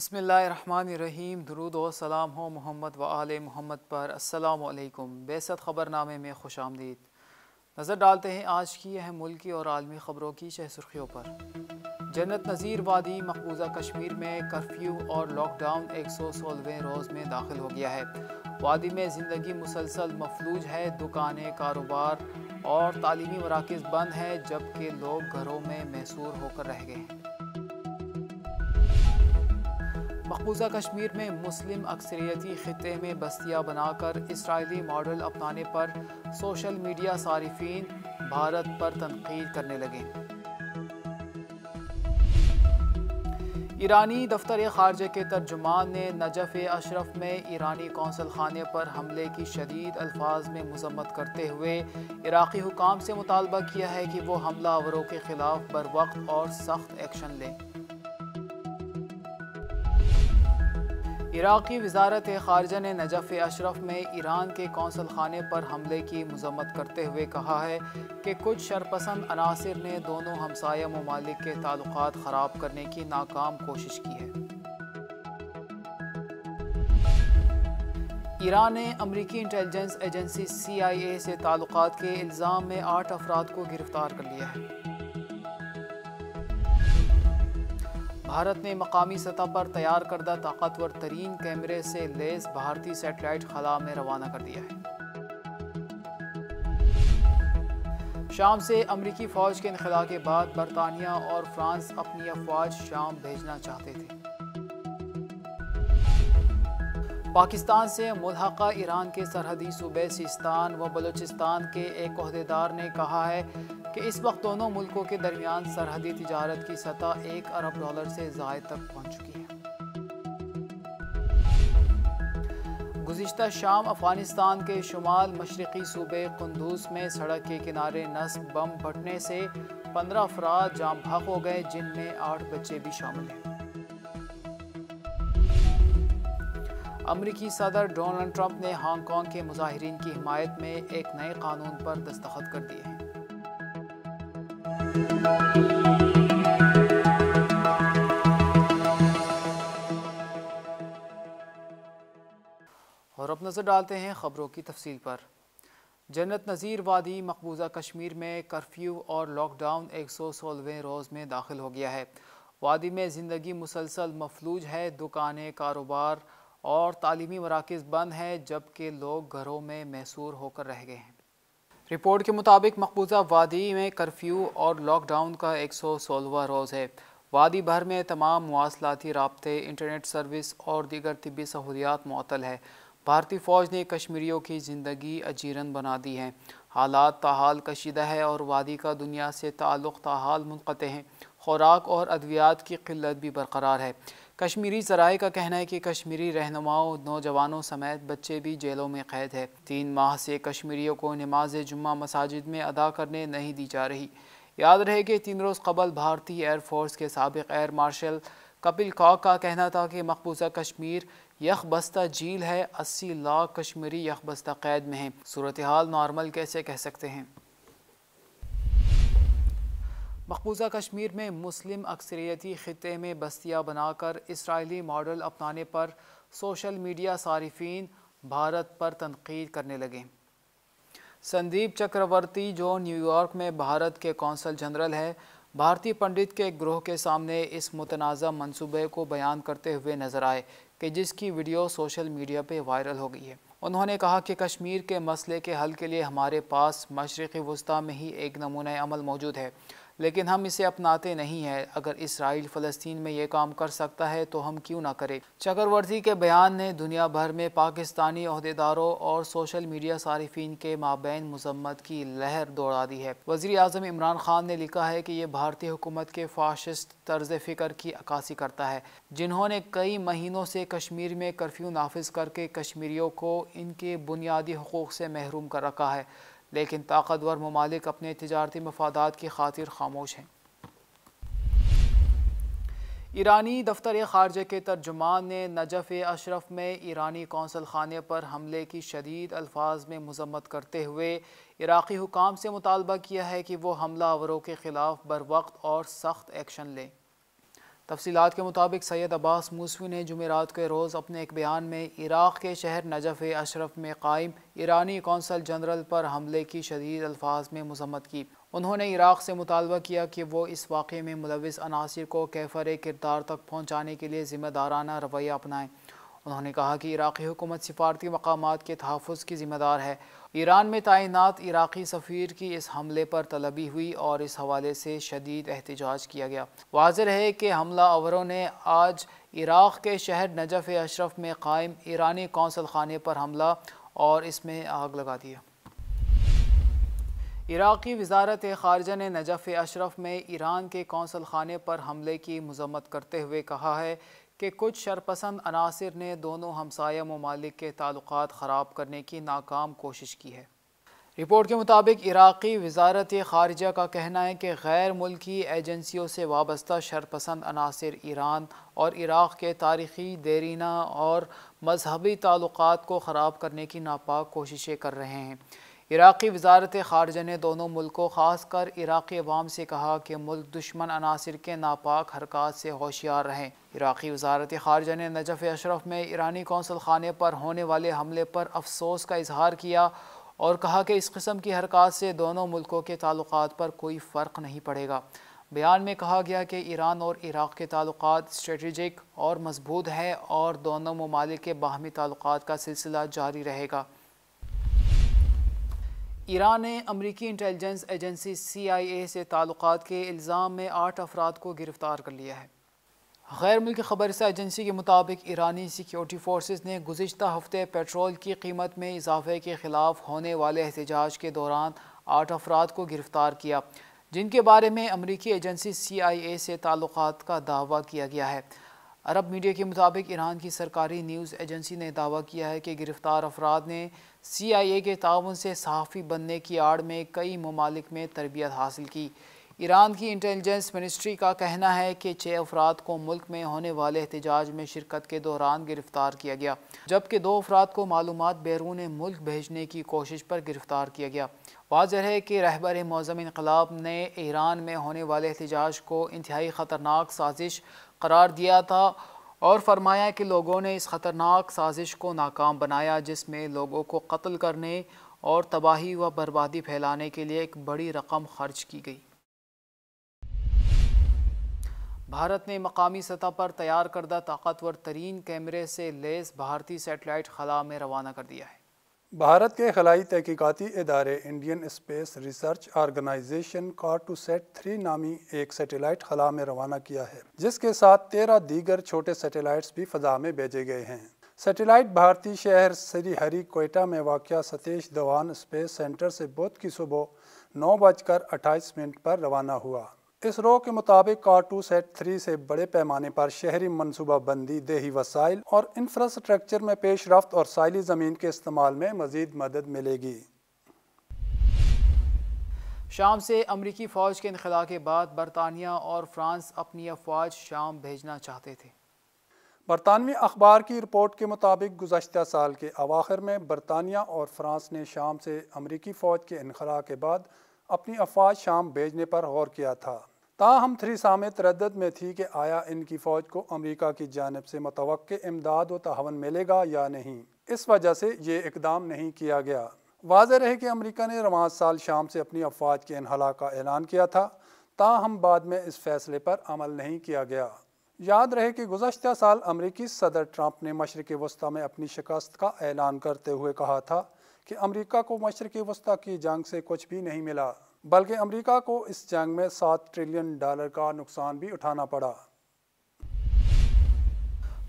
بسم اللہ الرحمن الرحیم۔ درود و سلام ہو محمد و آل محمد پر۔ السلام علیکم۔ بعثت خبر نامے میں خوش آمدید۔ نظر ڈالتے ہیں آج کی اہم ملکی اور عالمی خبروں کی شہ سرخیوں پر۔ جنت نظیر وادی مقبوضہ کشمیر میں کرفیو اور لاک ڈاؤن 116ویں روز میں داخل ہو گیا ہے۔ وادی میں زندگی مسلسل مفلوج ہے، دکانیں، کاروبار اور تعلیمی مراکز بند ہیں، جبکہ لوگ گھروں میں محصور ہو کر رہ گئے ہیں۔ مقبوضہ کشمیر میں مسلم اکثریتی خطے میں بستیاں بنا کر اسرائیلی ماڈل اپنانے پر سوشل میڈیا صارفین بھارت پر تنقید کرنے لگے۔ ایرانی دفتر خارجہ کے ترجمان نے نجف اشرف میں ایرانی قونصل خانے پر حملے کی شدید الفاظ میں مذمت کرتے ہوئے عراقی حکام سے مطالبہ کیا ہے کہ وہ حملہ آوروں کے خلاف بروقت اور سخت ایکشن لیں۔ عراقی وزارت خارجہ نے نجف اشرف میں ایران کے قونصل خانے پر حملے کی مذمت کرتے ہوئے کہا ہے کہ کچھ شرپسند عناصر نے دونوں ہمسایہ ممالک کے تعلقات خراب کرنے کی ناکام کوشش کی ہے۔ ایران نے امریکی انٹیلیجنس ایجنسی CIA سے تعلقات کے الزام میں 8 افراد کو گرفتار کر لیا ہے۔ بھارت نے مقامی سطح پر تیار کردہ طاقتور ترین کیمرے سے لیس بھارتی سیٹلائٹ خلا میں روانہ کر دیا ہے۔ شام سے امریکی فوج کے انخلاء کے بعد برطانیہ اور فرانس اپنی افواج شام بھیجنا چاہتے تھے۔ پاکستان سے ملحقہ ایران کے سرحدی صوبے سیستان و بلوچستان کے ایک عہدیدار نے کہا ہے کہ اس وقت دونوں ملکوں کے درمیان سرحدی تجارت کی سطح $1 ارب سے زائد تک پہنچ چکی ہے۔ گزشتہ شام افغانستان کے شمال مشرقی صوبے قندوز میں سڑک کے کنارے نصب بم پھٹنے سے 15 افراد جاں بحق ہو گئے، جن میں 8 بچے بھی شامل ہیں۔ امریکی صدر ڈونلڈ ٹرمپ نے ہانگ کانگ کے مظاہرین کی حمایت میں ایک نئے قانون پر دستخط کر دیے ہیں۔ اور اب نظر ڈالتے ہیں خبروں کی تفصیل پر۔ جنت نظیر وادی مقبوضہ کشمیر میں کرفیو اور لاک ڈاؤن 116ویں روز میں داخل ہو گیا ہے۔ وادی میں زندگی مسلسل مفلوج ہے، دکانیں، کاروبار اور تعلیمی مراکز بند ہیں، جبکہ لوگ گھروں میں محصور ہو کر رہ گئے ہیں۔ رپورٹ کے مطابق مقبوضہ وادی میں کرفیو اور لاک ڈاؤن کا 116واں روز ہے۔ وادی بھر میں تمام مواصلاتی رابطے، انٹرنیٹ سروس اور دیگر طبی سہولیات معطل ہے۔ بھارتی فوج نے کشمیریوں کی زندگی اجیرن بنا دی ہے۔ حالات تاحال کشیدہ ہے اور وادی کا دنیا سے تعلق تاحال منقطع ہے۔ خوراک اور ادویات کی قلت بھی برقرار ہے۔ کشمیری ذرائع کا کہنا ہے کہ کشمیری رہنماؤں، نوجوانوں سمیت بچے بھی جیلوں میں قید ہیں۔ 3 ماہ سے کشمیریوں کو نماز جمعہ مساجد میں ادا کرنے نہیں دی جا رہی۔ یاد رہے کہ 3 روز قبل بھارتی ایئر فورس کے سابق ایئر مارشل کپل کاک کا کہنا تھا کہ مقبوضہ کشمیر یخ بستہ جھیل ہے، 80 لاکھ کشمیری یخ بستہ قید میں ہیں۔ صورتحال نارمل کیسے کہہ سکتے ہیں؟ مقبوضہ کشمیر میں مسلم اکثریتی خطے میں بستیاں بنا کر اسرائیلی ماڈل اپنانے پر سوشل میڈیا صارفین بھارت پر تنقید کرنے لگے۔ سندیپ چکرورتی، جو نیو یارک میں بھارت کے قونصل جنرل ہے، بھارتی پنڈت کے گروہ کے سامنے اس متنازع منصوبے کو بیان کرتے ہوئے نظر آئے کہ جس کی ویڈیو سوشل میڈیا پہ وائرل ہو گئی ہے۔ انہوں نے کہا کہ کشمیر کے مسئلے کے حل کے لیے ہمارے پاس مشرقی وسطی میں ہی ایک نمونہ عمل موجود ہے، لیکن ہم اسے اپناتے نہیں ہیں۔ اگر اسرائیل فلسطین میں یہ کام کر سکتا ہے تو ہم کیوں نہ کریں؟ چکرورتی کے بیان نے دنیا بھر میں پاکستانی عہدیداروں اور سوشل میڈیا صارفین کے مابین مذمت کی لہر دوڑا دی ہے۔ وزیر اعظم عمران خان نے لکھا ہے کہ یہ بھارتی حکومت کے فاشسٹ طرز فکر کی عکاسی کرتا ہے، جنہوں نے کئی مہینوں سے کشمیر میں کرفیو نافذ کر کے کشمیریوں کو ان کے بنیادی حقوق سے محروم کر رکھا ہے، لیکن طاقتور ممالک اپنے تجارتی مفادات کی خاطر خاموش ہیں۔ ایرانی دفتر خارجہ کے ترجمان نے نجف اشرف میں ایرانی قونصل خانے پر حملے کی شدید الفاظ میں مذمت کرتے ہوئے عراقی حکام سے مطالبہ کیا ہے کہ وہ حملہ آوروں کے خلاف بروقت اور سخت ایکشن لیں۔ تفصیلات کے مطابق سید عباس موسوی نے جمعرات کے روز اپنے ایک بیان میں عراق کے شہر نجف اشرف میں قائم ایرانی قونصل جنرل پر حملے کی شدید الفاظ میں مذمت کی۔ انہوں نے عراق سے مطالبہ کیا کہ وہ اس واقعے میں ملوث عناصر کو کیفر کردار تک پہنچانے کے لیے ذمہ دارانہ رویہ اپنائیں۔ انہوں نے کہا کہ عراقی حکومت سفارتی مقامات کے تحفظ کی ذمہ دار ہے۔ ایران میں تعینات عراقی سفیر کی اس حملے پر طلبی ہوئی اور اس حوالے سے شدید احتجاج کیا گیا۔ واضح ہے کہ حملہ آوروں نے آج عراق کے شہر نجف اشرف میں قائم ایرانی قونصل خانے پر حملہ اور اس میں آگ لگا دیا۔ عراقی وزارت خارجہ نے نجف اشرف میں ایران کے قونصل خانے پر حملے کی مذمت کرتے ہوئے کہا ہے کہ کچھ شرپسند عناصر نے دونوں ہمسایہ ممالک کے تعلقات خراب کرنے کی ناکام کوشش کی ہے۔ رپورٹ کے مطابق عراقی وزارت خارجہ کا کہنا ہے کہ غیر ملکی ایجنسیوں سے وابستہ شرپسند عناصر ایران اور عراق کے تاریخی، دیرینہ اور مذہبی تعلقات کو خراب کرنے کی ناپاک کوششیں کر رہے ہیں۔ عراقی وزارت خارجہ نے دونوں ملکوں خاص کر عراقی عوام سے کہا کہ ملک دشمن عناصر کے ناپاک حرکات سے ہوشیار رہیں۔ عراقی وزارت خارجہ نے نجف اشرف میں ایرانی قونصل خانے پر ہونے والے حملے پر افسوس کا اظہار کیا اور کہا کہ اس قسم کی حرکات سے دونوں ملکوں کے تعلقات پر کوئی فرق نہیں پڑے گا۔ بیان میں کہا گیا کہ ایران اور عراق کے تعلقات اسٹریٹجک اور مضبوط ہیں اور دونوں ممالک کے باہمی تعلقات کا سلسلہ جاری رہے گا۔ ایران نے امریکی انٹیلیجنس ایجنسی CIA سے تعلقات کے الزام میں 8 افراد کو گرفتار کر لیا ہے۔ غیر ملکی خبر رساں ایجنسی کے مطابق ایرانی سیکیورٹی فورسز نے گزشتہ ہفتے پیٹرول کی قیمت میں اضافے کے خلاف ہونے والے احتجاج کے دوران 8 افراد کو گرفتار کیا، جن کے بارے میں امریکی ایجنسی CIA سے تعلقات کا دعویٰ کیا گیا ہے۔ عرب میڈیا کے مطابق ایران کی سرکاری نیوز ایجنسی نے دعویٰ کیا ہے کہ گرفتار افراد نے CIA کے تعاون سے صحافی بننے کی آڑ میں کئی ممالک میں تربیت حاصل کی۔ ایران کی انٹیلیجنس منسٹری کا کہنا ہے کہ 6 افراد کو ملک میں ہونے والے احتجاج میں شرکت کے دوران گرفتار کیا گیا، جبکہ 2 افراد کو معلومات بیرون ملک بھیجنے کی کوشش پر گرفتار کیا گیا۔ واضح ہے کہ رہبر معظم انقلاب نے ایران میں ہونے والے احتجاج کو انتہائی خطرناک سازش قرار دیا تھا اور فرمایا کہ لوگوں نے اس خطرناک سازش کو ناکام بنایا، جس میں لوگوں کو قتل کرنے اور تباہی و بربادی پھیلانے کے لیے ایک بڑی رقم خرچ کی گئی۔ بھارت نے مقامی سطح پر تیار کردہ طاقتور ترین کیمرے سے لیس بھارتی سیٹلائٹ خلا میں روانہ کر دیا ہے۔ بھارت کے خلائی تحقیقاتی ادارے انڈین اسپیس ریسرچ آرگنائزیشن کارٹوسیٹ-3 نامی ایک سیٹلائٹ خلا میں روانہ کیا ہے، جس کے ساتھ 13 دیگر چھوٹے سیٹلائٹس بھی فضا میں بھیجے گئے ہیں۔ سیٹلائٹ بھارتی شہر سری ہری کوئٹہ میں واقع ستیش دھون اسپیس سینٹر سے بدھ کی صبح 9:28 پر روانہ ہوا۔ اسرو کے مطابق کارٹوسیٹ-3 سے بڑے پیمانے پر شہری منصوبہ بندی، دیہی وسائل اور انفراسٹرکچر میں پیش رفت اور سائلی زمین کے استعمال میں مزید مدد ملے گی۔ شام سے امریکی فوج کے انخلاء کے بعد برطانیہ اور فرانس اپنی افواج شام بھیجنا چاہتے تھے۔ برطانوی اخبار کی رپورٹ کے مطابق گزشتہ سال کے اواخر میں برطانیہ اور فرانس نے شام سے امریکی فوج کے انخلاء کے بعد اپنی افواج شام بھیجنے پر غور کیا تھا۔ تاہم تھریسا میں تردد میں تھی کہ آیا ان کی فوج کو امریکہ کی جانب سے متوقع امداد و تعاون ملے گا یا نہیں۔ اس وجہ سے یہ اقدام نہیں کیا گیا۔ واضح رہے کہ امریکہ نے رواں سال شام سے اپنی افواج کے انخلاء کا اعلان کیا تھا، تاہم بعد میں اس فیصلے پر عمل نہیں کیا گیا۔ یاد رہے کہ گزشتہ سال امریکی صدر ٹرمپ نے مشرق وسطیٰ میں اپنی شکست کا اعلان کرتے ہوئے کہا تھا کہ امریکہ کو مشرق وسطیٰ کی جنگ سے کچھ بھی نہیں ملا، بلکہ امریکہ کو اس جنگ میں $7 ٹریلین کا نقصان بھی اٹھانا پڑا۔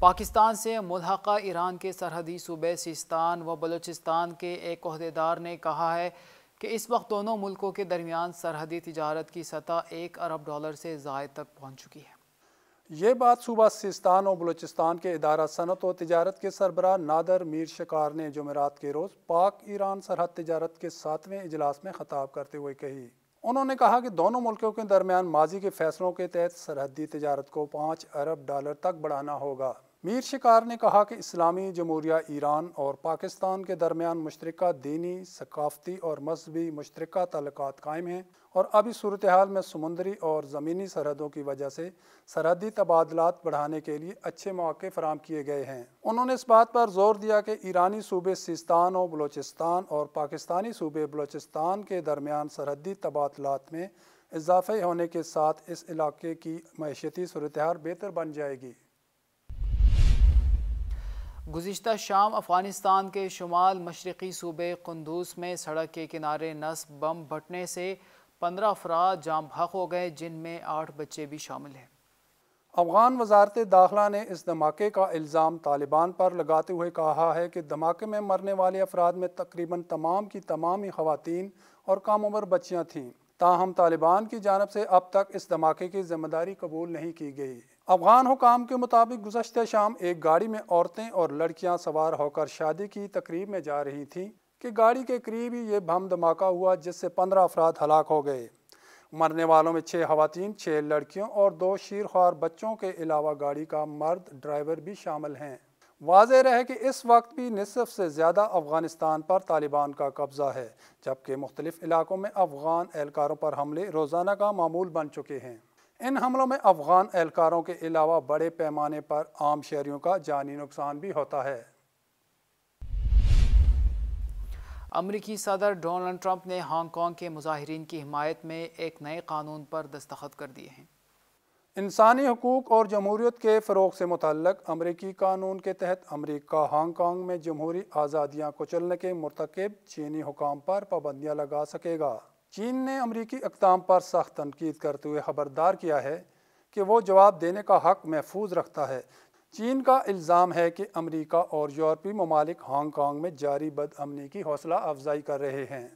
پاکستان سے ملحقہ ایران کے سرحدی صوبے سیستان و بلوچستان کے ایک عہدیدار نے کہا ہے کہ اس وقت دونوں ملکوں کے درمیان سرحدی تجارت کی سطح $1 ارب سے زائد تک پہنچ چکی ہے۔ یہ بات صوبہ سیستان و بلوچستان کے ادارہ صنعت و تجارت کے سربراہ نادر میر شکار نے جمعرات کے روز پاک ایران سرحد تجارت کے 7ویں اجلاس میں خطاب کرتے ہوئے کہی۔ انہوں نے کہا کہ دونوں ملکوں کے درمیان ماضی کے فیصلوں کے تحت سرحدی تجارت کو $5 ارب تک بڑھانا ہوگا۔ میر شکار نے کہا کہ اسلامی جمہوریہ ایران اور پاکستان کے درمیان مشترکہ دینی، ثقافتی اور مذہبی مشترکہ تعلقات قائم ہیں اور اب اس صورتحال میں سمندری اور زمینی سرحدوں کی وجہ سے سرحدی تبادلات بڑھانے کے لیے اچھے مواقع فراہم کیے گئے ہیں۔ انہوں نے اس بات پر زور دیا کہ ایرانی صوبے سیستان و بلوچستان اور پاکستانی صوبے بلوچستان کے درمیان سرحدی تبادلات میں اضافے ہونے کے ساتھ اس علاقے کی معیشتی صورتحال بہتر بن جائے گی۔ گزشتہ شام افغانستان کے شمال مشرقی صوبے قندوز میں سڑک کے کنارے نصب بم پھٹنے سے 15 افراد جاں بحق ہو گئے، جن میں 8 بچے بھی شامل ہیں۔ افغان وزارت داخلہ نے اس دھماکے کا الزام طالبان پر لگاتے ہوئے کہا ہے کہ دھماکے میں مرنے والے افراد میں تقریباً تمام کی تمام ہی خواتین اور کم عمر بچیاں تھیں۔ تاہم طالبان کی جانب سے اب تک اس دھماکے کی ذمہ داری قبول نہیں کی گئی۔ افغان حکام کے مطابق گزشتہ شام ایک گاڑی میں عورتیں اور لڑکیاں سوار ہو کر شادی کی تقریب میں جا رہی تھیں کہ گاڑی کے قریب ہی یہ بم دھماکہ ہوا، جس سے 15 افراد ہلاک ہو گئے۔ مرنے والوں میں 6 خواتین، 6 لڑکیوں اور 2 شیرخوار بچوں کے علاوہ گاڑی کا مرد ڈرائیور بھی شامل ہیں۔ واضح رہے کہ اس وقت بھی نصف سے زیادہ افغانستان پر طالبان کا قبضہ ہے، جبکہ مختلف علاقوں میں افغان اہلکاروں پر حملے روزانہ کا معمول بن چکے ہیں۔ ان حملوں میں افغان اہلکاروں کے علاوہ بڑے پیمانے پر عام شہریوں کا جانی نقصان بھی ہوتا ہے۔ امریکی صدر ڈونلڈ ٹرمپ نے ہانگ کانگ کے مظاہرین کی حمایت میں ایک نئے قانون پر دستخط کر دیے ہیں۔ انسانی حقوق اور جمہوریت کے فروغ سے متعلق امریکی قانون کے تحت امریکہ ہانگ کانگ میں جمہوری آزادیاں کچلنے کے مرتکب چینی حکام پر پابندیاں لگا سکے گا۔ چین نے امریکی اقدام پر سخت تنقید کرتے ہوئے خبردار کیا ہے کہ وہ جواب دینے کا حق محفوظ رکھتا ہے۔ چین کا الزام ہے کہ امریکہ اور یورپی ممالک ہانگ کانگ میں جاری بدامنی کی حوصلہ افزائی کر رہے ہیں۔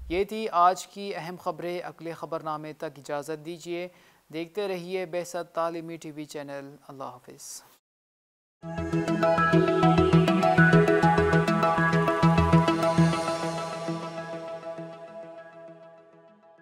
یہ تھی آج کی اہم خبریں۔ اگلے خبر نامے تک اجازت دیجیے۔ دیکھتے رہیے بعثت تعلیمی ٹی وی چینل۔ اللہ حافظ۔